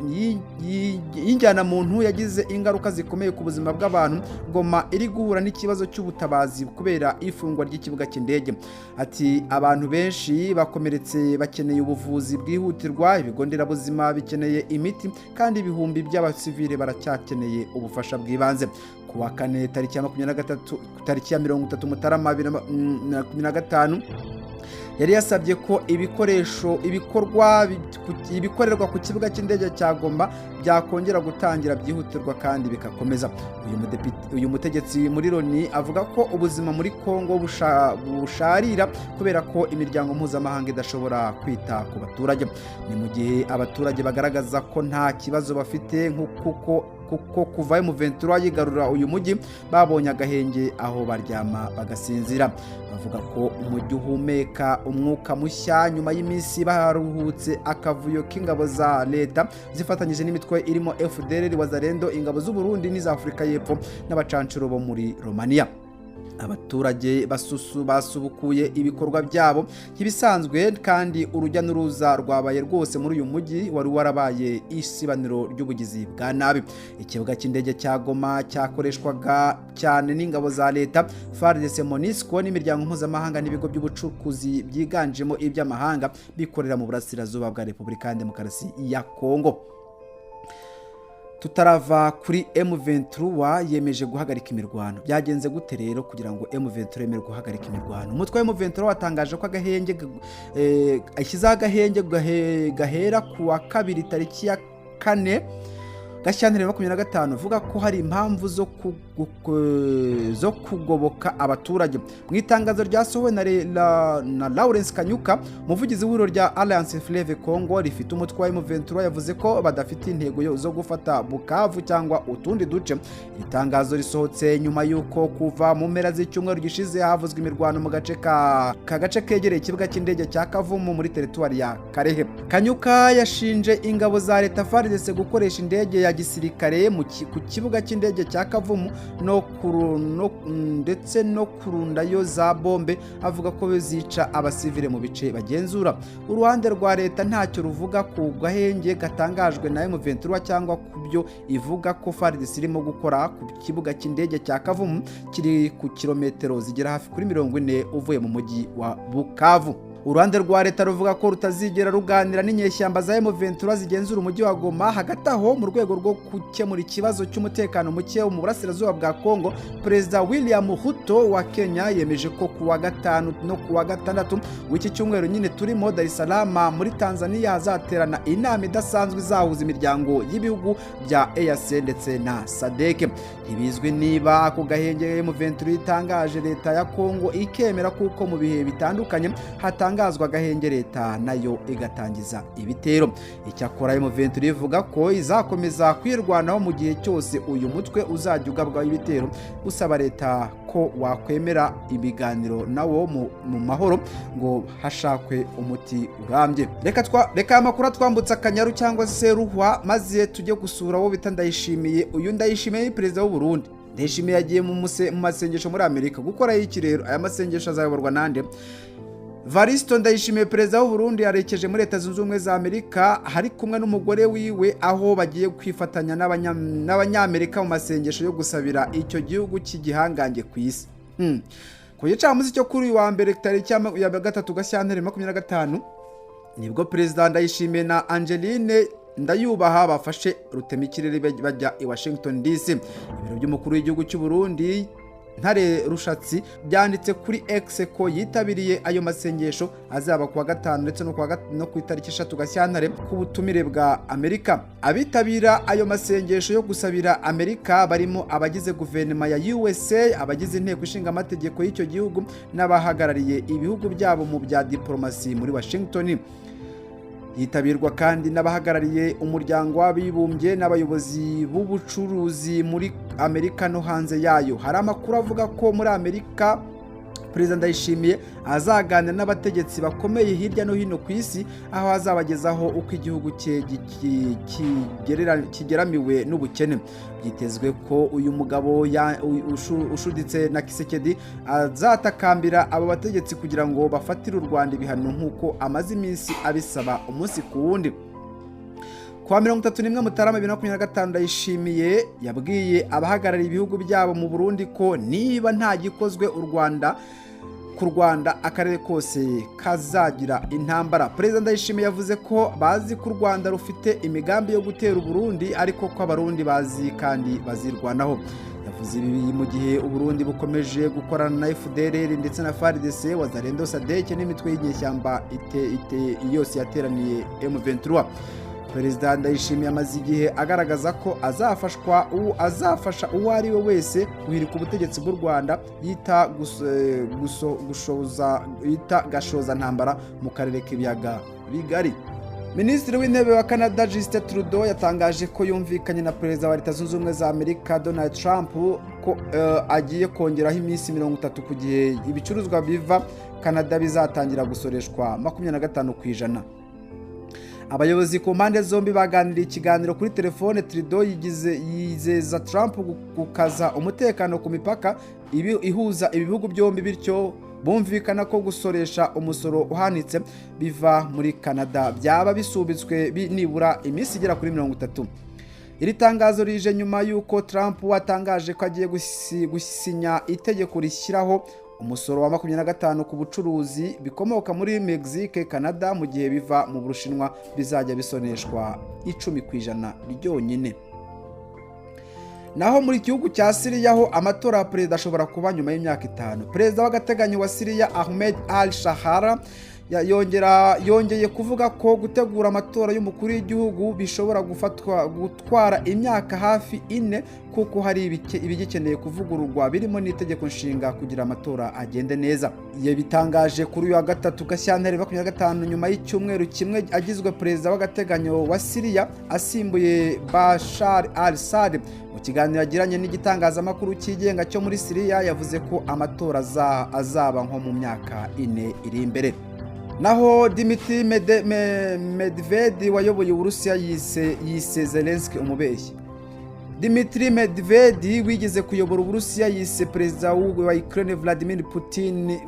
y'injyana muntu yagize ingaruka zikomeye ku buzima bw'abantu, Goma iri guhura n'ikibazo cy'ubutabazi kubera ifungwa ry'ikibuga cy'indege. Ati abantu benshi bakomeretse bakeneye ubuvuzi bwihutirwa, ibigo nderabuzima bikeneye imiti kandi ibihumbi by'abasivile baracyakeneye ubufasha bw'ibanze. Ku wa 4 tariki ya 30 Mutarama 2025 yari yasabye ko ibikorerwa ku kibuga cy'indege cya Goma byakongera gutangira byihutirwa kandi bikakomeza. Uyu mutegetsi muri Loni avuga ko ubuzima muri Kongo busharira kubera ko imiryango mpuzamahanga idashobora kwita ku baturage. Ni mu gihe abaturage bagaragaza ko nta kibazo bafite kuko kuva M23 yigarura uyu mujyi babonye agahenge aho baryama bagasinzira. Bavuga ko umujyi uhumeka umwuka mushya nyuma y'iminsi baruhutse akavuyo k'ingabo za leta zifatanyije n'imitwe irimo FDLR, Wazalendo, ingabo z'u Burundi n'iza Afurika y'Epfo n'abacancuro bo muri Romania. Abaturage basubukuye ibikorwa byabo nk'ibisanzwe kandi urujya n'uruza rwabaye rwose muri uyu mujyi wari warabaye isibaniro ry'ubugizi bwa nabi. Ikibuga cy'indege cya Goma cyakoreshwaga cyane n'ingabo za leta, FARDC, MONUSCO n'imiryango mpuzamahanga n'ibigo by'ubucukuzi byiganjemo iby'amahanga bikorera mu burasirazuba bwa Repubulika Demokarasi ya Kongo. Tutarava kuri M23 yemeje guhagarika imirwano. Byagenze gute rero kugira ngo M23 yemere guhagarika imirwano? Umutwe wa M23 watangaje ko agahenge gahera ku wa 2 tariki ya 4 Gashyantare 2025 uvuga ko hari impamvu zo kugoboka abaturage. Mu itangazo ryasohowe na Lawrence Kanyuka, umuvugizi w'ihuriro rya Alliance Fleuve Congo rifite umutwe wa M23, yavuze ko badafite intego zo gufata Bukavu cyangwa utundi duce. Itangazo risohotse nyuma yuko kuva mu mpera z'icyumweru gishize havuzwe imirwano mu gace kegereye ikibuga cy'indege cya Kavumu muri teritwari ya Karehe. Kanyuka yashinje ingabo za leta FARDC gukoresha indege ya gisirikare ku kibuga cy'indege cya Kavumu ndetse no kurundayo za bombe, avuga ko bizica abasivile mu bice bagenzura. Uruhande rwa leta ntacyo ruvuga ku gahenge gatangajwe na M23 cyangwa ku byo ivuga ko FARDC irimo gukora ku kibuga cy'indege cya Kavumu kiri ku kilometero zigera hafi kuri 40 uvuye mu mujyi wa Bukavu. Uruhande rwa leta ruvuga ko rutazigera ruganira n'inyeshyamba za M23 zigenzura umujyi wa Goma. Hagati aho, mu rwego rwo gukemura ikibazo cy'umutekano muke mu burasirazuba bwa Kongo, Perezida William Ruto wa Kenya yemeje ko kuwa gatanu no kuwa gatandatu w'iki cyumweru nyine turimo Dar es Salaam muri Tanzania hazaterana inama idasanzwe izahuza imiryango y'ibihugu bya EAC ndetse na SADC. Ntibizwi niba ako gahenge M23 itangaje leta ya Kongo ikemera kuko mu bihe bitandukanye hatangazwa gahenge leta nayo igatangiza ibitero. Icyakora M23 ivuga ko izakomeza kwirwanaho mu gihe cyose uyu mutwe uzajya ugabwaho ibitero, usaba leta ko wakwemera ibiganiro nawo mu mahoro ngo hashakwe umuti urambye. Reka amakuru twambutsa Akanyaru cyangwa se Ruhwa maze tujye gusura wo bita Ndayishimiye. Uyu Ndayishimiye ni perezida w'u Burundi. Ndayishimiye yagiye mu masengesho muri Amerika gukora iki rero. Aya masengesho azayoborwa nande? Varisto Ndayishimiye, perezida w'u Burundi, yarekeje muri Leta Zunze Ubumwe za Amerika hari kumwe n'umugore wiwe, aho bagiye kwifatanya n'abanyamerika mu masengesho yo gusabira icyo gihugu cy'igihangange ku isi. Ku gicamunsi cyo kuri uyu wa mbere tariki ya 3 Gashyantare 2025 nibwo perezida Ndayishimiye na Angeline Ndayubaha bafashe rutemikirere bajya i Washington DC. Ibiro by'umukuru w'igihugu cy'u Burundi Ntare Rushatsi byanditse kuri X ko yitabiriye ayo masengesho azaba kuwa gatanu ndetse no ku itariki 3 Gashyantare ku butumire bwa Amerika. Abitabira ayo masengesho yo gusabira Amerika barimo abagize guverinoma ya USA, abagize inteko ishinga amategeko y'icyo gihugu n'abahagarariye ibihugu byabo mu bya diplomasi muri Washington. Yitabirwa kandi n'abahagarariye umuryango w'abibumbye n'abayobozi b'ubucuruzi muri Amerika no hanze yayo. Hari amakuru avuga ko muri Amerika Perezida Ndayishimiye azaganira n'abategetsi bakomeye hirya no hino ku isi, aho azabagezaho uko igihugu cye kigeramiwe n'ubukene. Byitezwe ko uyu mugabo ushuditse na Kisekedi azatakambira abo bategetsi kugira ngo bafatire u Rwanda ibihano nk'uko amaze iminsi abisaba umunsi ku wundi. Kwa 31 Mutarama 2025 Ndayishimiye yabwiye abahagarariye ibihugu byabo mu Burundi ko niba nta gikozwe ku Rwanda akarere kose kazagira intambara. Perezida Ndayishimiye yavuze ko bazi ko u Rwanda rufite imigambi yo gutera u Burundi, ariko ko abarundi bazi kandi bazirwanaho. Yavuze ibi mu gihe u Burundi bukomeje gukorana na FDLR ndetse na FARDC, Wazalendo, SADC n'imitwe y'inyeshyamba yose yateraniye M23. Perezida Ndayishimiye amaze igihe agaragaza ko azafasha uwo ari we wese guhirika ubutegetsi bw'u Rwanda yita gashoza ntambara mu karere k'ibiyaga bigari. Minisitiri w'intebe wa Canada Justin Trudeau yatangaje ko yumvikanye na perezida wa Leta Zunze Ubumwe za Amerika Donald Trump ko agiye kongeraho iminsi 30 ku gihe ibicuruzwa biva Canada bizatangira gusoreshwa 25%. Abayobozi ku mpande zombi baganiriye ikiganiro kuri telefone. Trudeau yizeza Trump gukaza umutekano ku mipaka ihuza ibihugu byombi, bityo bumvikana ko gusoresha umusoro uhanitse biva muri Canada byaba bisubitswe nibura iminsi igera kuri 30. Iri tangazo rije nyuma y'uko Trump watangaje ko agiye gusinya itegeko rishyiraho umusoro wa 25 ku bucuruzi bikomoka muri Mexique, Canada, mu gihe biva mu Bushinwa bizajya bisoneshwa 10% ryonyine. Naho muri gihugu cya Syria ho amatora ya perezida ashobora kuba nyuma y'imyaka 5. Perezida w'agateganyo wa Syria Ahmed al-Shahara yongeye kuvuga ko gutegura amatora y'umukuru w'igihugu bishobora gutwara imyaka hafi 4 kuko hari ibigikeneye kuvugururwa birimo n'itegeko nshinga kugira amatora agende neza. Iyo bitangaje kuri uyu wa gatatu Gashyantare 2025 nyuma y'icyumweru kimwe agizwe perezida w'agateganyo wa Syria asimbuye Bashar al-Assad. Mu kiganiro yagiranye n'igitangazamakuru cyigenga cyo muri Syria yavuze ko amatora azaba nko mu myaka 4 iri imbere. Naho Dmitry Medvedev wayoboye Uburusiya yise Zelensky umubeshyi. Dmitry Medvedev wigeze kuyobora Uburusiya yise perezida wa Ukraine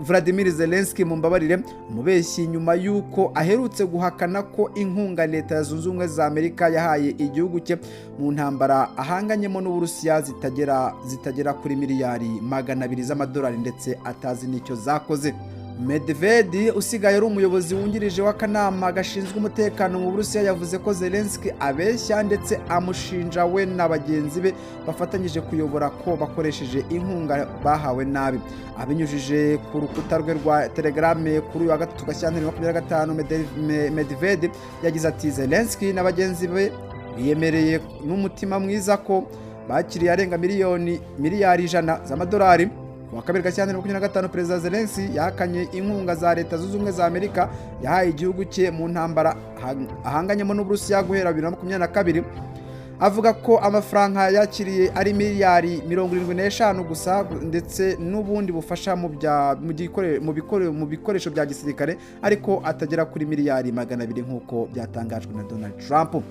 Vladimir Zelensky mu mbabarire umubeshyi nyuma yuko aherutse guhakana ko inkunga Leta Zunze Ubumwe za Amerika yahaye igihugu cye mu ntambara ahanganyemo n'Uburusiya zitagera kuri miliyari 200 z'amadolari ndetse atazi n'icyo zakoze. Medvedev usigaye ari umuyobozi wungirije w'akanama gashinzwe umutekano mu Burusiya yavuze ko Zelensky abeshya ndetse amushinja we na bagenzi be bafatanyije kuyobora ko bakoresheje inkunga bahawe nabi. Abinyujije ku rukuta rwe rwa Telegram kuri wa gatatu Gashyantare 2025 Medvedev yagize ati Zelensky na bagenzi be biyemereye n'umutima mwiza ko bakiriye arenga miliyari 100 z'amadolari. Wa kabiri Gashyantare 2025 Perezida Zelensky yahakanye inkunga za Leta Zunze Ubumwe za Amerika yahaye igihugu cye mu ntambara ahanganyemo n'Uburusiya guhera 2022 avuga ko amafaranga yakiriye ari miliyari 75 gusa ndetse n'ubundi bufasha mu bikoresho bya gisirikare ariko atagera kuri miliyari 200 nk'uko byatangajwe na Donald Trump.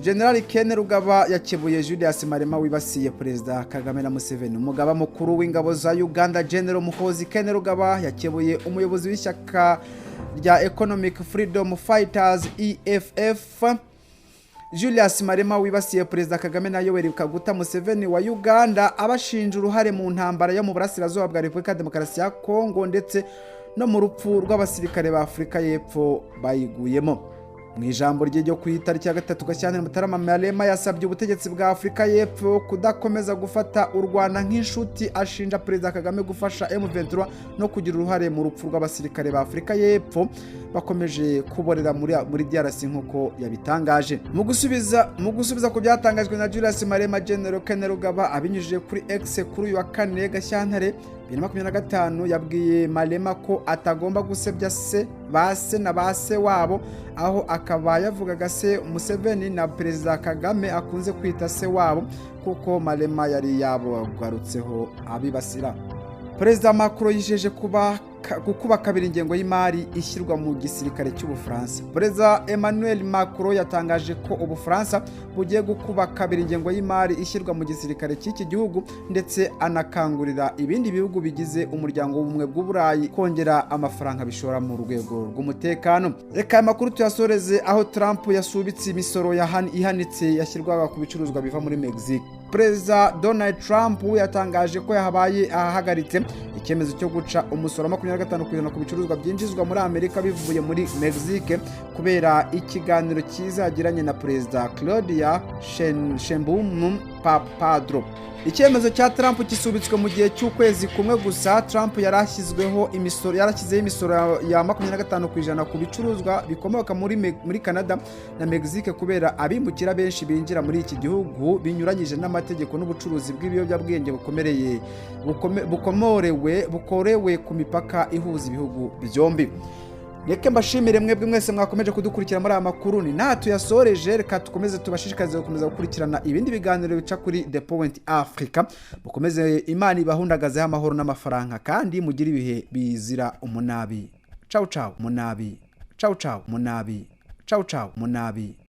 General Ken Rugaba yakebuye Julius Malema wibasiye Perezida Kagame na Museveni. Umugaba mukuru w'ingabo za Uganda General Muhoozi Ken Rugaba yakebuye umuyobozi w'ishyaka rya Economic Freedom Fighters EFF Julius Malema wibasiye Perezida Kagame na Yoweri Kaguta Museveni wa Uganda abashinja uruhare mu ntambara yo mu burasirazuba bwa Repubulika Demokarasi ya Congo ndetse no mu rupfu rw'abasirikare ba Afurika y'Epfo bayiguyemo. Mu ijambo rye ryo ku itariki ya 3 Gashyantare Mutarama Malema yasabye ubutegetsi bwa Afurika y'Epfo kudakomeza gufata u Rwanda nk'inshuti ashinja Perezida Kagame gufasha M23 no kugira uruhare mu rupfu rw'abasirikare ba Afurika y'Epfo bakomeje kuborera muri DRC nk'uko yabitangaje. Mu gusubiza ku byatangajwe na Julius Malema General Ken Rugaba abinyujije kuri X kuri uyu wa 4 Gashyantare 2025 yabwiye Malema ko atagomba gusebya base na base wabo aho akaba yavugaga se Museveni na Perezida Kagame akunze kwita se wabo kuko Malema yari yagarutseho abibasira. Perezida Macron yijeje gukuba kabiri ingengo y'imari ishyirwa mu gisirikare cy'Ubufaransa. Perezida Emmanuel Macron yatangaje ko Ubufaransa bugiye gukuba kabiri ingengo y'imari ishyirwa mu gisirikare cy'iki gihugu ndetse anakangurira ibindi bihugu bigize umuryango w'ubumwe bw'Uburayi kongera amafaranga bishora mu rwego rw'umutekano. Reka amakuru tuyasoreze aho Trump yasubitse imisoro ihanitse yashyirwaga ku bicuruzwa biva muri Mexique. Perezida Donald Trump yatangaje ko ahagaritse icyemezo cyo guca umusoro wa 25% ku bicuruzwa byinjizwa muri Amerika bivuye muri Mexique kubera ikiganiro kizagiranye na Perezida Claudia Sheinbaum Padro. Icyemezo cya Trump kisubitswe mu gihe cy'ukwezi kumwe gusa. Trump yarashyizeho imisoro ya 25% ku bicuruzwa bikomoka muri Canada na Mexique kubera abimukira benshi binjira muri iki gihugu binyuranyije n'amategeko n'ubucuruzi bw'ibiyobyabwenge bukorewe ku mipaka ihuza ibihugu byombi. Reka mbashimire mwebwe mwese mwakomeje kudukurikira muri aya makuru ni tuyasoreje. Reka tukomeze tubashishikarize gukomeza gukurikirana ibindi biganiro bica kuri The Point Africa. Mukomeze Imana ibahundagazeho amahoro n'amafaranga kandi mugire ibihe bizira umunabi. Ciao ciao munabi. Ciao ciao munabi. Ciao ciao munabi.